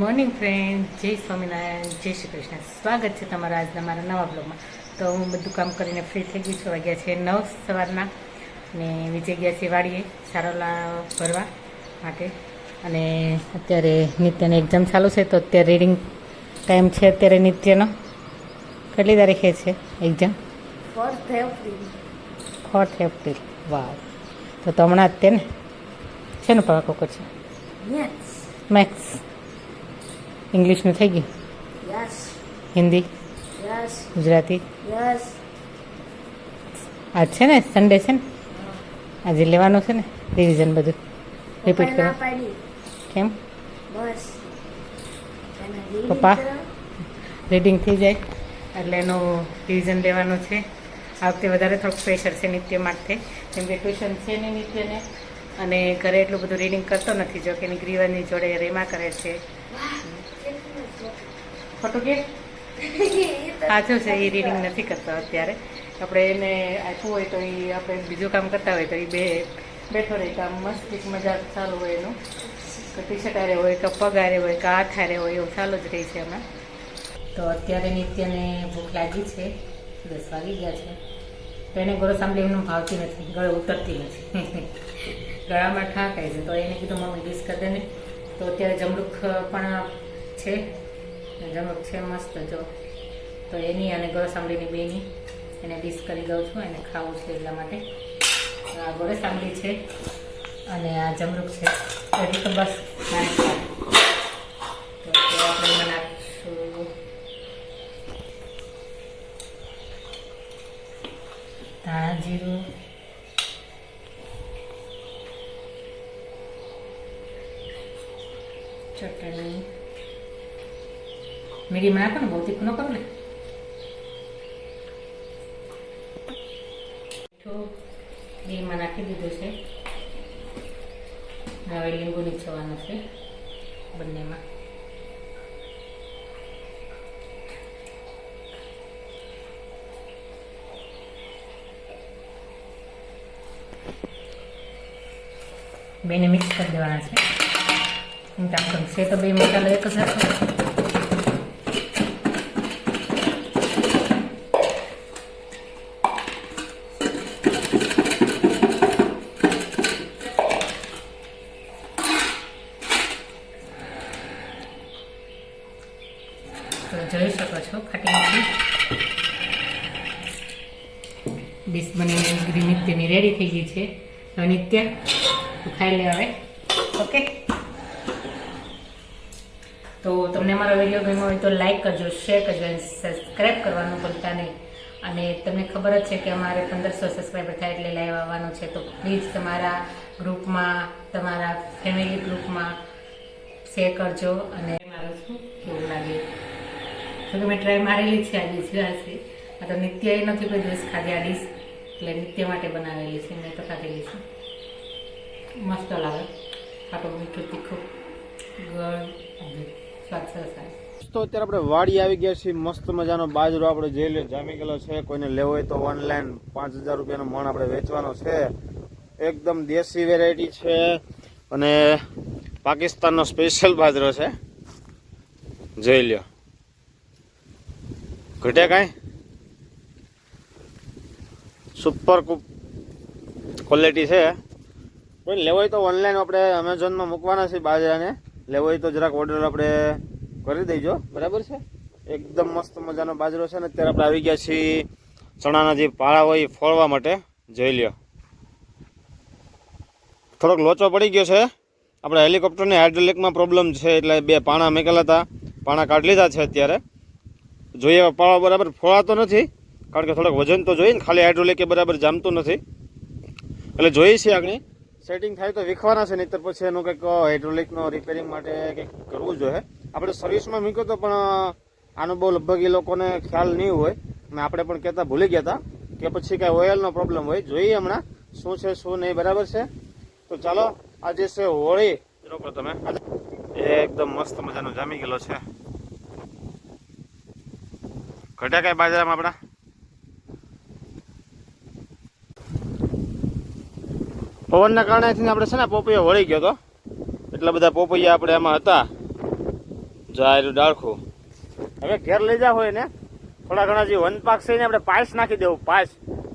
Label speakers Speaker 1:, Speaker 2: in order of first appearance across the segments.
Speaker 1: Morning friend, જય સ્વામિનારાયણ, જય શ્રી કૃષ્ણ. સ્વાગત છે તમારા આજના મારા નવા બ્લોગમાં. તો હું બધું કામ કરીને ફ્રી થઈ ગઈ છું. વાગ્યા છે 9 સવારના ને વિજય ગયા છે વાડીએ સારોલા ભરવા માટે. અને અત્યારે નિત્યની એક્ઝામ ચાલુ છે, તો અત્યારે રીડિંગ ટાઈમ છે. અત્યારે નિત્યનો કેટલી તારીખે છે એક્ઝામ? 4th April. વાવ! તો હમણાં જ તે ને છે ને પાકો કરશે મેથ્સ. ઇંગ્લિશનું થઈ ગયું?
Speaker 2: Yes.
Speaker 1: Hindi?
Speaker 2: Yes.
Speaker 1: Gujarati?
Speaker 2: Yes.
Speaker 1: આજ છે ને સન્ડે છે ને, આજે લેવાનું છે ને રિવિઝન બધું રિપીટ કરો. કેમ?
Speaker 2: બસ.
Speaker 1: પપ્પા રીડિંગ થઈ જાય એટલે એનું રિવિઝન લેવાનું છે. આ વખતે વધારે થોડુંક પ્રેશર છે નિત્ય માટે, કેમ કે ટ્યુશન છે ને નિત્યને, અને ઘરે એટલું બધું રીડિંગ કરતો નથી. જો કે એની ગ્રીવરની જોડે રેમા કરે છે. ખોટું કે સાચું છે, એ રીડિંગ નથી કરતો અત્યારે. આપણે એને આપ્યું હોય તો એ આપણે બીજું કામ કરતા હોય તો એ બેઠો રહે, કામ મસ્ત મજાક ચાલુ હોય એનું. ટી શર્ટ હારે હોય કે પગ હારે હોય કે હાથ હારે હોય એવું ચાલુ જ રહી છે હમણાં. તો અત્યારે નિત્યને ભૂખ લાગી છે, 10 વાગી ગયા છે. તો એને ગળો સાંભળી એમનું ભાવતી નથી, ગળો ઉતરતી નથી, ગળામાં ઠાકાય છે. તો એને કીધું મમ્મી ડીશ કરી દે ને. તો અત્યારે જમરૂખ પણ છે, જમરૂખ છે મસ્ત જો. તો એની અને ગળો સાંભળીની બેની એને ડીશ કરી દઉં છું, એને ખાવું છે એટલા માટે. આ ગળો સાંભળી છે અને આ જમરૂખ છે, એટલે તો બસ નાખી. તો આપણે એમાં નાખીશું ધાણા જીરું, ચટણી, મીડીમાં નાખો ને, બહુ તીખું ન કરો ને. મીઠું બેમાં નાખી દીધું છે. હવે લીંબુ નીચવાનું છે બંનેમાં. બેને મિક્સ કરી દેવાના છે. છે તો બે મસાલો એક જ રાખો. તો જોઈ શકો છો ખાટી મીઠી ડીશ બનીને નિત્યની રેડી થઈ ગઈ છે. હવે નિત્ય ખાઈ લે હવે. ઓકે, તો તમને મારો વિડીયો ગમ્યો હોય તો લાઈક કરજો, શેર કરજો અને સબસ્ક્રાઈબ કરવાનું ભૂલતા નહીં. અને તમને ખબર જ છે કે અમારે 1500 સબસ્ક્રાઈબર થાય એટલે લાઈવ આવવાનું છે. તો પ્લીઝ તમારા ગ્રુપમાં, તમારા ફેમિલી ગ્રુપમાં શેર કરજો. અને મારું શું કેવું લાગે, તો મેં ટ્રાય મારેલી છે આ ડીશ હશે. આ તો નિત્ય એ નથી કોઈ દિવસ ખાધી આ ડીશ, એટલે નિત્ય માટે બનાવેલી છે. મેં તો ખાધેલી છે, મસ્ત લાગે. ખાટું મીઠું તીખું ગળ સ્વાદ સરસ આવે.
Speaker 3: તો અત્યારે આપણે વાડી આવી ગયા છીએ. મસ્ત મજાનો બાજરો આપણે જે લે જામી ગયેલો છે. કોઈને લેવો હોય તો ઓનલાઈન 5000 રૂપિયાનો મણ આપણે વેચવાનો છે. એકદમ દેશી વેરાયટી છે અને પાકિસ્તાનનો સ્પેશિયલ બાજરો છે. જોઈ લ્યો, ઘટે કાંઈ સુપર ક્વોલિટી છે. કોઈ લેવો હોય તો ઓનલાઈન આપણે એમેઝોનમાં મૂકવાના છે બાજરાને. લેવો હોય તો જરાક ઓર્ડર આપણે કરી દેજો, બરાબર છે. એકદમ મસ્ત મજાનો બાજરો છે ને. અત્યારે આપણે આવી ગયા છીએ ચણાના જે પાળા હોય એ ફોડવા માટે. જોઈ લ્યો, થોડોક લોચો પડી ગયો છે. આપણે હેલિકોપ્ટરની હાઇડ્રોલિકમાં પ્રોબ્લેમ છે, એટલે 2 પાણા મેકેલા હતા, પાણા કાઢી લીધા છે. અત્યારે જોઈએ પાળો બરાબર ફોડાતો નથી, કારણ કે થોડોક વજન તો જોઈએ ને. ખાલી હાઇડ્રોલિક એ બરાબર જામતું નથી, એટલે જોઈએ છીએ આગળ સેટિંગ થાય તો વિખવાના છે. નહીંતર પછી એનું કંઈક હાઇડ્રોલિકનો રિપેરિંગ માટે કંઈક કરવું જોઈએ. આપણે સર્વિસમાં મૂક્યો તો પણ આનો બહુ લગભગ એ લોકોને ખ્યાલ નહીં હોય, અને આપણે પણ કહેતા ભૂલી ગયા હતા કે પછી કાંઈ ઓઇલનો પ્રોબ્લેમ હોય. જોઈએ હમણાં શું છે શું નહીં, બરાબર છે. તો ચાલો, આજે છે હોળી. રોકો તમે, એકદમ મસ્ત મજાનો જામી ગયેલો છે. ઘટ્યા કાંઈ બાજરામાં આપણા? પવનના કારણે આપણે છે ને પોપૈયો વળી ગયો હતો, એટલા બધા પોપૈયા આપણે એમાં હતા. જાયરું ડાળખું હવે ઘેર લઈ જાવ હોય ને થોડા ઘણા જે વનપાક છે ને આપણે પાયસ નાખી દેવું.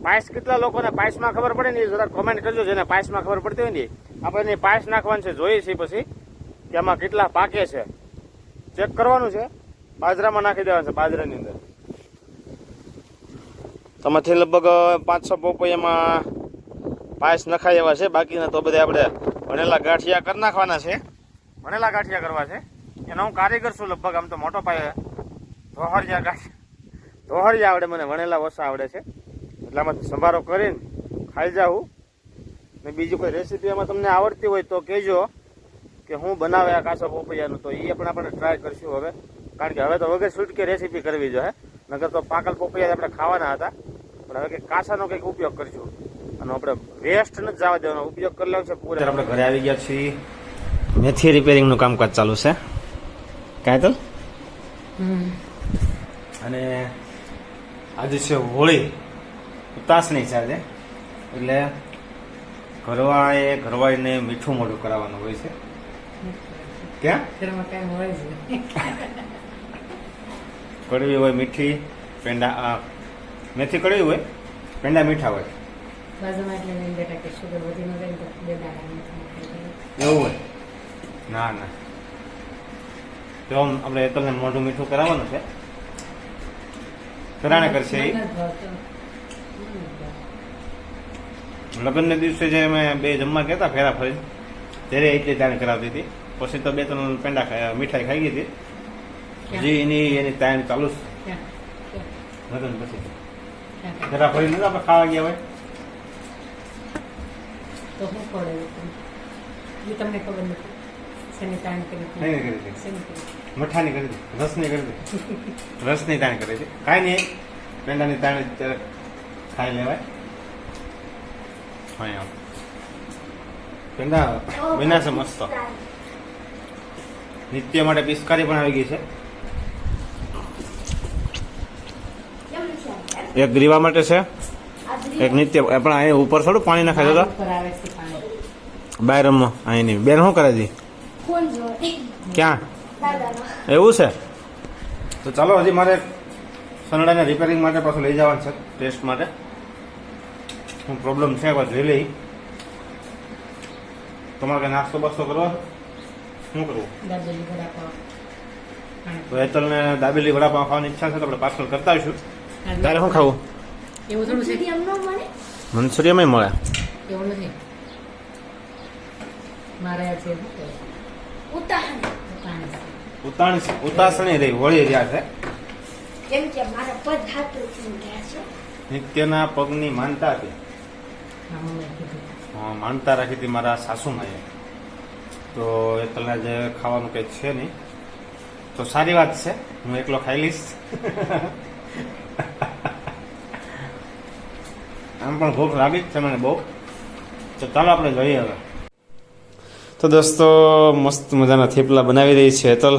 Speaker 3: પાયસ કેટલા લોકોને પાયસમાં ખબર પડે ને એ જરા કોમેન્ટ કરજો. જેને પાયસમાં ખબર પડતી હોય ને આપણે પાયસ નાખવાનું છે. જોઈએ છીએ પછી કે આમાં કેટલા પાકે છે ચેક કરવાનું છે. બાજરામાં નાખી દેવાનું છે, બાજરાની અંદર. તમારથી લગભગ 500 પપૈયામાં પાયસ નખાય એવા છે. બાકીના તો બધા આપણે ભણેલા ગાંઠિયા કરી નાખવાના છે. ભણેલા ગાંઠિયા કરવા છે એનો હું કારીગર છું લગભગ. આમ તો મોટો પાયે ધોહરિયા આવડે મને, વણેલા ઓછા આવડે છે. એટલામાંથી સંભારો કરીને ખાઈ જાઉં. ને બીજું કોઈ રેસીપી એમાં તમને આવડતી હોય તો કહેજો કે હું બનાવે આ કાચા પપૈયાનું, તો એ પણ આપણે ટ્રાય કરશું હવે. કારણ કે હવે તો વગર છૂટકે રેસીપી કરવી જોઈએ. નગર તો પાકલ પપૈયા આપણે ખાવાના હતા, પણ હવે કંઈક કાચાનો કંઈક ઉપયોગ કરશું. અને આપણે વેસ્ટ નથી જવા દેવાનો, ઉપયોગ કરી લેવો છે પૂરે. આપણે ઘરે આવી ગયા છીએ. મેથી રિપેરિંગનું કામકાજ ચાલુ છે કાંઈ તો. અને આજે છે હોળી, ઉતાસની છે આજે. એટલે ઘરવાળીને મીઠું મોઢું કરાવવાનું હોય છે. ક્યાં કડવી હોય, મીઠી પેંડા, મેથી કડવી હોય, પેંડા મીઠા હોય. એવું હોય? ના ના, તો આપણે એતલને મોઢું મીઠું કરાવવાનું છે. કરાણે કરશે એ લગ્નને દિવસે જે અમે બે જમવા ગયા હતા ફેરા ફરી, ત્યારે એટલી તાણ કરાવતી હતી. પછી તો 2-3 પેંડા મીઠાઈ ખાઈ ગઈ હતી. હજી એની તાણ ચાલુ છે લગ્ન પછી. ફેરા ફરી નથી આપણે ખાવા ગયા હોય
Speaker 1: તો શું પડે એ તમને ખબર નથી. શેની તાણ કરી
Speaker 3: મઠાની કરી હતી, રસની કરી હતી. રસની તાણ કરી હતી. કાંઈ નહીં, પેંડાની તાણ ખાઈ લેવાય. હા, પેંડા બન્યા છે મસ્ત. નિત્ય માટે પિસ્કારી પણ આવી ગઈ છે. એક ગ્રીવા માટે છે, એક નિત્ય. પણ અહીં ઉપર થોડું પાણી નાખાય તો બહાર રમવા. અહીંની બેન શું કરે છે? ક્યાં? એવું છે? તો ચાલો, હજી મારે સનડાને રિપેરિંગ માટે પાછું લઈ જવાનું છે ટેસ્ટ માટે. શું પ્રોબ્લેમ છે એકવાર જોઈ લઈ. તમારે કંઈ નાસ્તો બાસ્તો કરવા શું કરવું? તો એતલને દાબેલી વડાપાવ ખાવાની ઈચ્છા છે, તો આપણે પાર્સલ કરતા આવીશું. તારે શું ખાવું?
Speaker 1: એવું થોડું છે.
Speaker 3: મંચુરિયમ મળે
Speaker 1: એવું નથી. મારે છે
Speaker 3: ઉતાસણી રહી વળી રહ્યા છે.
Speaker 2: કેમ કે મારા પગ હાથોથી ગયા છે.
Speaker 3: નિત્યના પગની માનતા હતી. હા, માનતા રાખી હતી મારા સાસુમાએ. તો એ તલને જે ખાવાનું કંઈ છે નહીં, તો સારી વાત છે. હું એકલો ખાઈ લઈશ. આમ પણ ભૂખ લાગી જ છે મને બહુ. તો ચાલો આપણે જોઈએ હવે. તો દોસ્તો, મસ્ત મજાના થેપલા બનાવી રહી છે એતલ.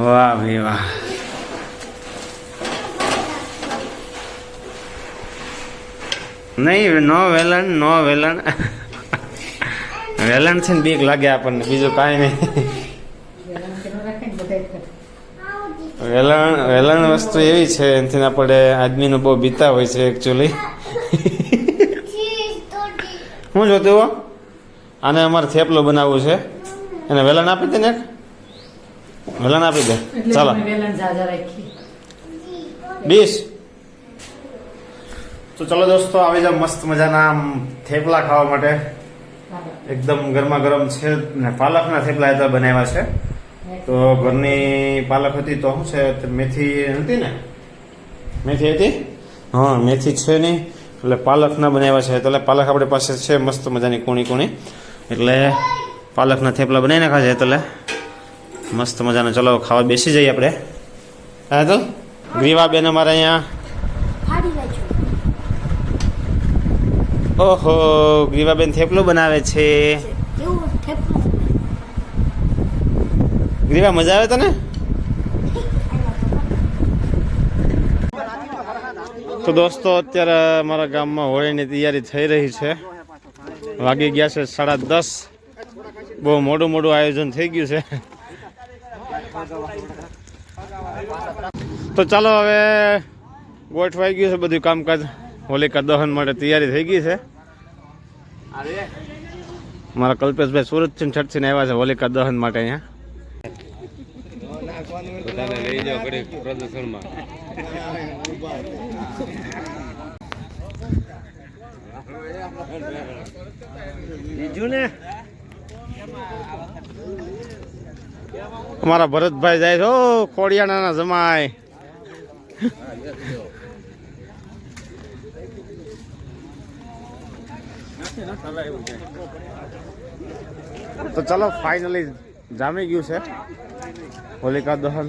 Speaker 3: વાહ ભાઈ વાહ. નહીં, નો વેલણ. વેલણ છે ને બીક લાગે આપણને, બીજું કાંઈ નહીં. વેલણ વસ્તુ એવી છે એનાથી આપણે આદમીનું બહુ બીતા હોય છે એકચ્યુઅલી. શું જોતું હો? આને અમારે થેપલો બનાવવું છે. એને વેલણ આપી દે ને, વેલણ આપી દે. ચાલો ડીશ. તો ચલો દોસ્તો, આવી જાવ મસ્ત મજાના થેપલા ખાવા માટે. એકદમ ગરમા ગરમ છે ને પાલકના થેપલા એ તો બનાવ્યા છે. તો ઘરની પાલક હતી તો શું છે, મેથી હતી ને, મેથી હતી. હા, મેથી છે નહીં એટલે પાલકના બનાવ્યા છે. એટલે પાલક આપણી પાસે છે મસ્ત મજાની કૂણી. એટલે પાલકના થેપલા બનાવી નાખ્યા છે. એટલે મસ્ત મજાના. ચલો ખાવા બેસી જઈએ આપણે. હા તો ગ્રીવા બેન અમારે અહીંયા. ઓહો, ગ્રીવાબેન થેપલું બનાવે છે. ગ્રીવા મજા આવે તને? તો દોસ્તો, અત્યારે અમારા ગામમાં હોળીની તૈયારી થઈ રહી છે. વાગી ગયા છે 10:30. બહુ મોડું આયોજન થઈ ગયું છે. તો ચાલો હવે ગોઠવાઈ ગયું છે બધું કામકાજ. હોલિકા દહન માટે તૈયારી થઈ ગઈ છે. મારા કલ્પેશભાઈ સુરતથી છઠથી આવ્યા છે હોલિકા દહન માટે અહીંયા.
Speaker 4: લઈ જાઓ પ્રદર્શનમાં. બીજું ને
Speaker 3: અમારા ભરતભાઈ જાય છે ખોડિયાના જમાય. તો ચાલો ફાઇનલી જામી ગયું છે હોલિકા દહન.